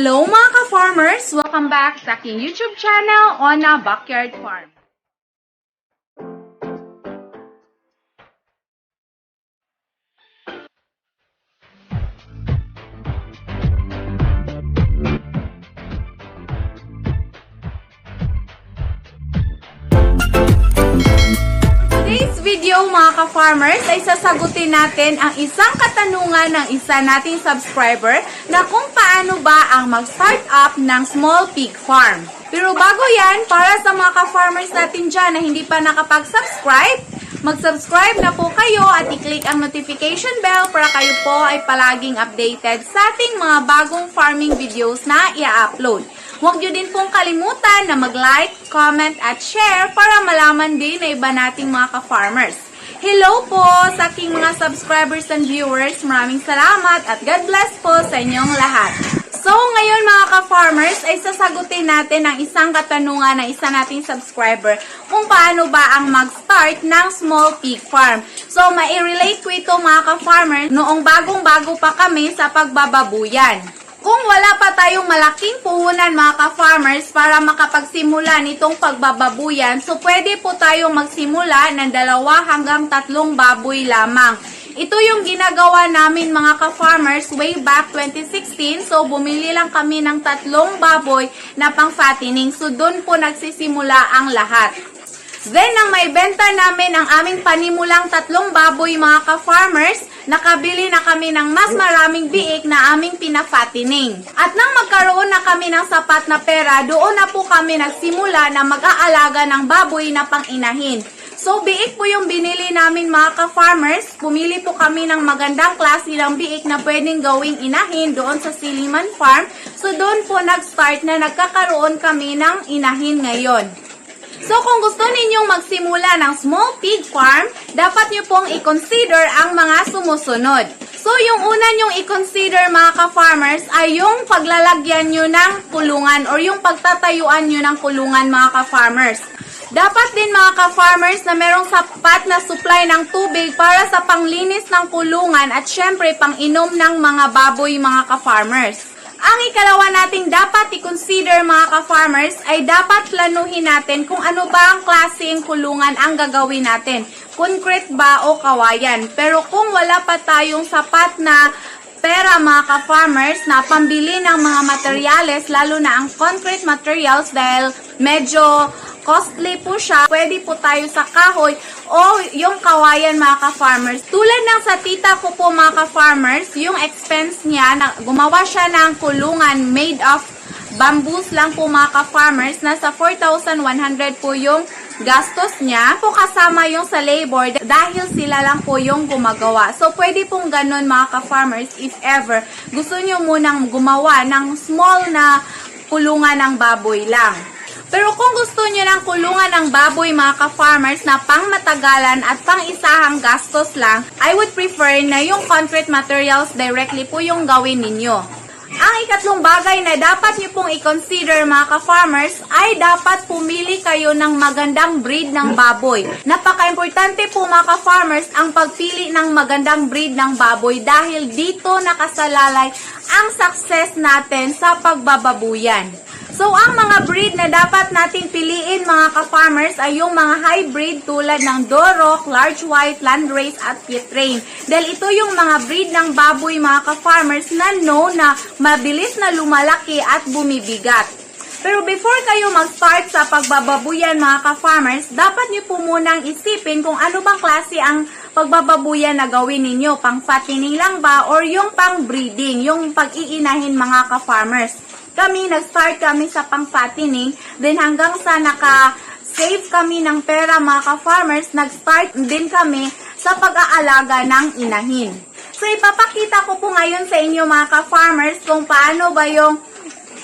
Hello mga ka-farmers! Welcome back sa aking YouTube channel, Ona Backyard Farm. Today's video mga ka-farmers ay sasagutin natin ang isang katanungan ng isa nating subscriber na kung paano ba ang mag-start up ng small pig farm. Pero bago yan, para sa mga ka-farmers natin dyan na hindi pa nakapag-subscribe, mag-subscribe na po kayo at i-click ang notification bell para kayo po ay palaging updated sa ating mga bagong farming videos na i-upload. Huwag nyo din pong kalimutan na mag-like, comment, at share para malaman din na iba nating mga ka-farmers. Hello po sa aking mga subscribers and viewers. Maraming salamat at God bless po sa inyong lahat. So, ngayon mga ka-farmers ay sasagutin natin ang isang katanungan ng isa nating subscriber kung paano ba ang mag-start ng small pig farm. So, mai-relate ko ito mga ka-farmers noong bagong-bago pa kami sa pagbababuyan. Kung wala pa tayong malaking puhunan mga ka-farmers para makapagsimula nitong pagbababuyan, so pwede po tayong magsimula ng 2 hanggang 3 baboy lamang. Ito yung ginagawa namin mga ka-farmers way back 2016. So bumili lang kami ng 3 baboy na pang fattening. So doon po nagsisimula ang lahat. Then, nang may benta namin ang aming panimulang 3 baboy mga ka-farmers, nakabili na kami ng mas maraming biik na aming pina-fattening. At nang magkaroon na kami ng sapat na pera, doon na po kami nagsimula na mag-aalaga ng baboy na pang-inahin. So, biik po yung binili namin mga ka-farmers. Pumili po kami ng magandang klase ng biik na pwedeng gawing inahin doon sa Siliman Farm. So, doon po nag-start na nagkakaroon kami ng inahin ngayon. So, kung gusto ninyong magsimula ng small pig farm, dapat nyo pong i-consider ang mga sumusunod. So, yung una nyong i-consider mga ka-farmers ay yung paglalagyan nyo ng kulungan or yung pagtatayuan nyo ng kulungan mga ka-farmers. Dapat din mga ka-farmers na merong sapat na supply ng tubig para sa panglinis ng kulungan at syempre pang-inom ng mga baboy mga ka-farmers. Ang ikalawa nating dapat i-consider mga ka-farmers ay dapat planuhin natin kung ano ba ang klaseng kulungan ang gagawin natin. Concrete ba o kawayan? Pero kung wala pa tayong sapat na pera mga ka-farmers na pambili ng mga materyales, lalo na ang concrete materials dahil medyo costly po siya, pwede po tayo sa kahoy o yung kawayan mga ka-farmers. Tulad ng sa tita ko po mga ka-farmers, yung expense niya, gumawa siya ng kulungan made of bamboos lang po mga ka-farmers. Nasa 4,100 po yung gastos niya. Po kasama yung sa labor dahil sila lang po yung gumagawa. So pwede pong ganun mga ka-farmers if ever gusto nyo munang gumawa ng small na kulungan ng baboy lang. Pero kung gusto nyo ng kulungan ng baboy mga ka-farmers na pang matagalan at pang isahang gastos lang, I would prefer na yung concrete materials directly po yung gawin ninyo. Ang ikatlong bagay na dapat nyo pong i-consider mga ka-farmers ay dapat pumili kayo ng magandang breed ng baboy. Napaka-importante po mga ka-farmers ang pagpili ng magandang breed ng baboy dahil dito nakasalalay ang success natin sa pagbababuyan. So, ang mga breed na dapat natin piliin mga ka-farmers ay yung mga hybrid tulad ng Dorok, Large White, Landrace at Pietrain. Dahil ito yung mga breed ng baboy mga ka-farmers na known na mabilis na lumalaki at bumibigat. Pero before kayo mag-start sa pagbababuyan mga ka-farmers, dapat nyo po munang isipin kung ano bang klase ang pagbababuyan na gawin ninyo. Pang fattening lang ba or yung pang breeding, yung pag-iinahin mga ka-farmers. Nag-start kami sa pang-fattening, then hanggang sa naka-save kami ng pera mga ka-farmers, nag-start din kami sa pag-aalaga ng inahin. So, ipapakita ko po ngayon sa inyo mga ka-farmers kung paano ba yung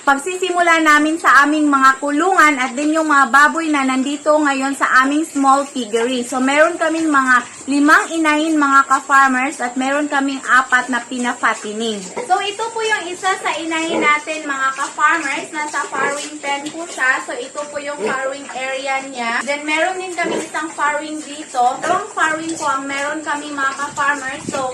pagsisimula namin sa aming mga kulungan at din yung mga baboy na nandito ngayon sa aming small piggery. So, meron kaming mga 5 inahin mga ka-farmers at meron kaming 4 na pina-fattening. So, ito po yung isa sa inahin natin mga ka-farmers. Nasa farrowing pen po siya. So, ito po yung farrowing area niya. Then, meron din kami isang farrowing dito. Dalawang farrowing po ang meron kami mga ka-farmers. So,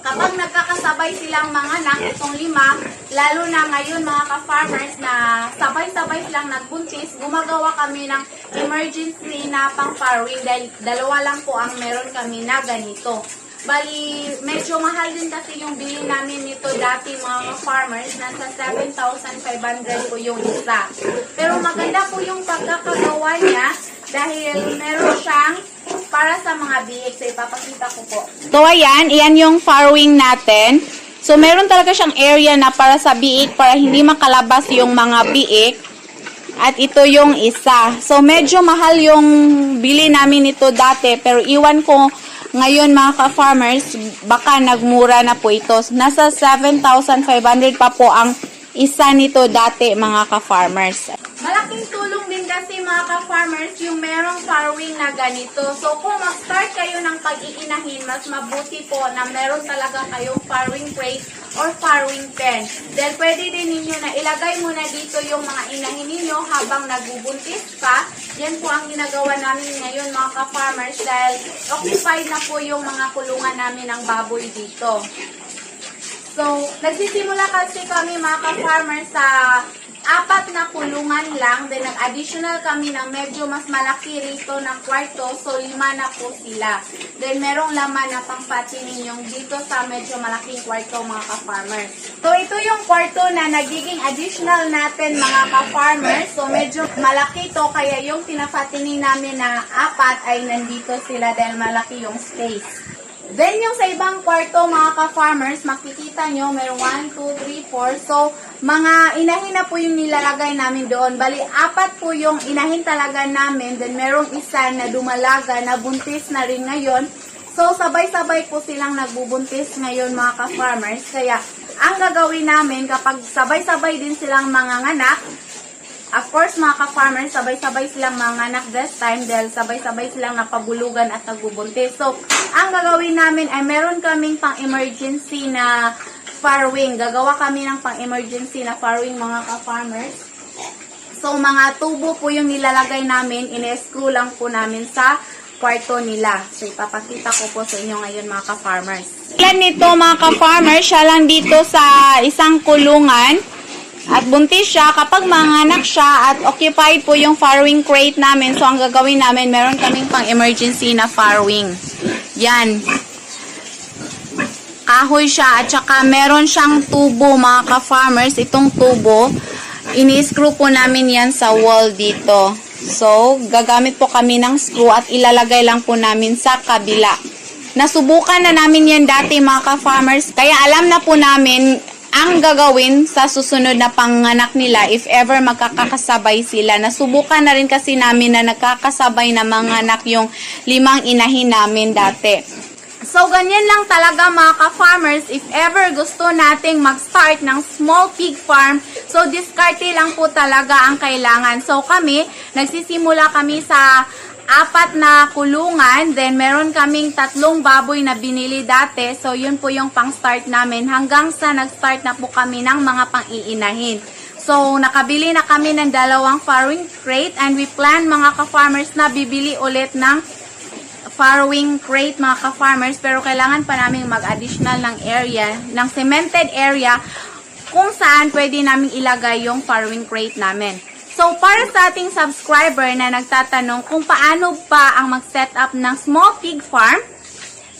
kapag nagkakasabay silang manganak, itong 5, lalo na ngayon mga ka-farmers na sabay-sabay silang nagbuntis, gumagawa kami ng emergency na pang-farrowing dahil 2 lang po ang meron kami na ganito. Bali, medyo mahal din kasi yung bili namin nito dati mga farmers. Nasa 7,500 po yung isa. Pero maganda po yung pagkakagawa niya dahil meron siyang para sa mga biik. So, ipapakita ko po. So, ayan yung farrowing natin. So, meron talaga siyang area na para sa biik para hindi makalabas yung mga biik. At ito yung isa. So, medyo mahal yung bili namin nito dati. Pero iwan ko ngayon mga ka-farmers, baka nagmura na po ito. Nasa 7,500 pa po ang isa nito dati mga ka-farmers. Malaking tulong din kasi mga ka-farmers yung merong farrowing na ganito. So kung mag-start kayo ng pag-iinahin, mas mabuti po na meron talaga kayong farrowing crate or farrowing pen. Dahil pwede din ninyo na ilagay muna dito yung mga inahin ninyo habang nagbubuntis pa. Yan po ang ginagawa namin ngayon mga ka-farmers dahil occupied na po yung mga kulungan namin ng baboy dito. So, nagsisimula kasi kami mga ka-farmers sa 4 na kulungan lang. Then, nag-additional kami ng medyo mas malaki rito ng kwarto. So, 5 na po sila. Then, merong laman na pangpatinin yung dito sa medyo malaking kwarto mga ka-farmers. So, ito yung kwarto na nagiging additional natin mga ka-farmers. So, medyo malaki to. Kaya yung pinapatinin namin na 4 ay nandito sila dahil malaki yung space. Then, yung sa ibang kwarto, mga ka-farmers, makikita nyo, meron 1, 2, 3, 4. So, mga inahin na po yung nilalagay namin doon. Bali, 4 po yung inahin talaga namin. Then, merong isa na dumalaga, na buntis na rin ngayon. So, sabay-sabay po silang nagbubuntis ngayon, mga ka-farmers. Kaya, ang gagawin namin, kapag sabay-sabay din silang manganganak, of course, mga ka-farmers, sabay-sabay silang manganak this time dahil sabay-sabay silang napabulugan at nagbubuntis. So, ang gagawin namin ay meron kaming pang-emergency na farrowing. Gagawa kami ng pang-emergency na farrowing mga ka-farmers. So, mga tubo po yung nilalagay namin. Ine-screw lang po namin sa kwarto nila. So, ipapakita ko po sa inyo ngayon mga ka-farmers. Ilan nito mga ka-farmers, siya lang dito sa isang kulungan. At buntis siya, kapag manganak siya at occupied po yung farrowing crate namin, so ang gagawin namin, meron kaming pang emergency na farrowing. Yan. Kahoy siya at saka meron siyang tubo mga ka-farmers. Itong tubo, ini-screw po namin yan sa wall dito. So, gagamit po kami ng screw at ilalagay lang po namin sa kabila. Nasubukan na namin yan dati mga ka-farmers, kaya alam na po namin ang gagawin sa susunod na panganak nila if ever magkakasabay sila. Nasubukan na rin kasi namin na nagkakasabay na manganak yung 5 inahin namin dati. So, ganyan lang talaga mga ka-farmers if ever gusto nating mag-start ng small pig farm. So, diskarte lang po talaga ang kailangan. So, kami, nagsisimula kami sa 4 na kulungan, then meron kaming 3 baboy na binili dati. So, yun po yung pang-start namin hanggang sa nag-start na po kami ng mga pang-iinahin. So, nakabili na kami ng 2 farrowing crate and we plan mga ka-farmers na bibili ulit ng farrowing crate mga ka-farmers. Pero kailangan pa namin mag-additional ng area, ng cemented area kung saan pwede namin ilagay yung farrowing crate namin. So, para sa ating subscriber na nagtatanong kung paano pa ang mag-set up ng small pig farm,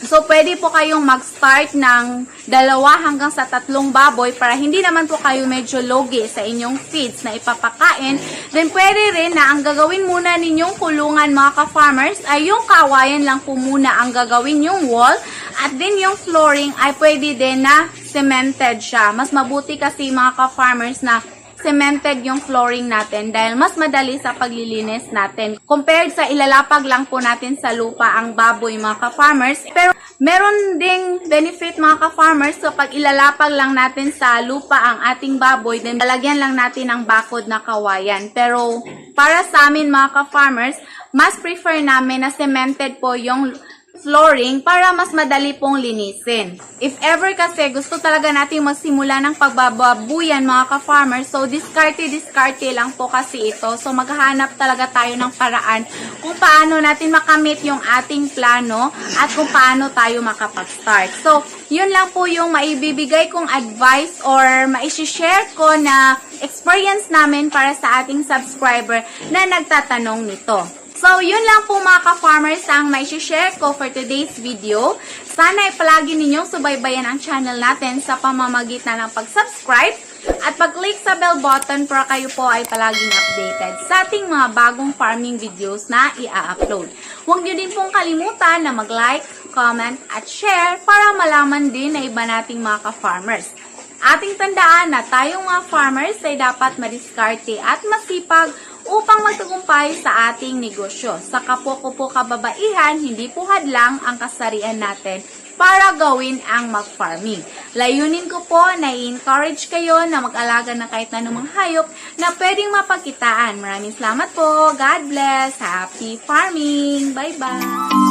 so pwede po kayong mag-start ng 2 hanggang sa 3 baboy para hindi naman po kayo medyo logi sa inyong feeds na ipapakain. Then, pwede rin na ang gagawin muna ninyong kulungan mga ka-farmers ay yung kawayan lang po muna ang gagawin yung wall at din yung flooring ay pwede din na cemented siya. Mas mabuti kasi mga ka-farmers na cemented yung flooring natin dahil mas madali sa paglilinis natin compared sa ilalapag lang po natin sa lupa ang baboy mga ka-farmers. Pero meron ding benefit mga ka-farmers, so pag ilalapag lang natin sa lupa ang ating baboy, then lalagyan lang natin ng bakod na kawayan. Pero para sa amin mga ka-farmers, mas prefer namin na cemented po yung flooring para mas madali pong linisin. If ever kasi gusto talaga natin magsimula ng pagbababuyan mga ka-farmer, so diskarte lang po kasi ito. So maghahanap talaga tayo ng paraan kung paano natin makamit yung ating plano at kung paano tayo makapag-start. So yun lang po yung maibibigay kong advice or maishishare ko na experience namin para sa ating subscriber na nagtatanong nito. So, yun lang po mga ka-farmers ang maishishare ko for today's video. Sana ay palagi ninyong subaybayan ang channel natin sa pamamagitan ng pag-subscribe at pag-click sa bell button para kayo po ay palaging updated sa ating mga bagong farming videos na i-upload. Huwag nyo din pong kalimutan na mag-like, comment, at share para malaman din na iba nating mga ka-farmers. Ating tandaan na tayong mga farmers ay dapat madiskarte at masipag upang magtagumpay sa ating negosyo. Sa kapwa po kababaihan, hindi po hadlang ang kasarian natin para gawin ang mag-farming. Layunin ko po na i-encourage kayo na mag-alaga ng kahit anumang hayop na pwedeng mapagkitaan. Maraming salamat po. God bless. Happy farming. Bye-bye.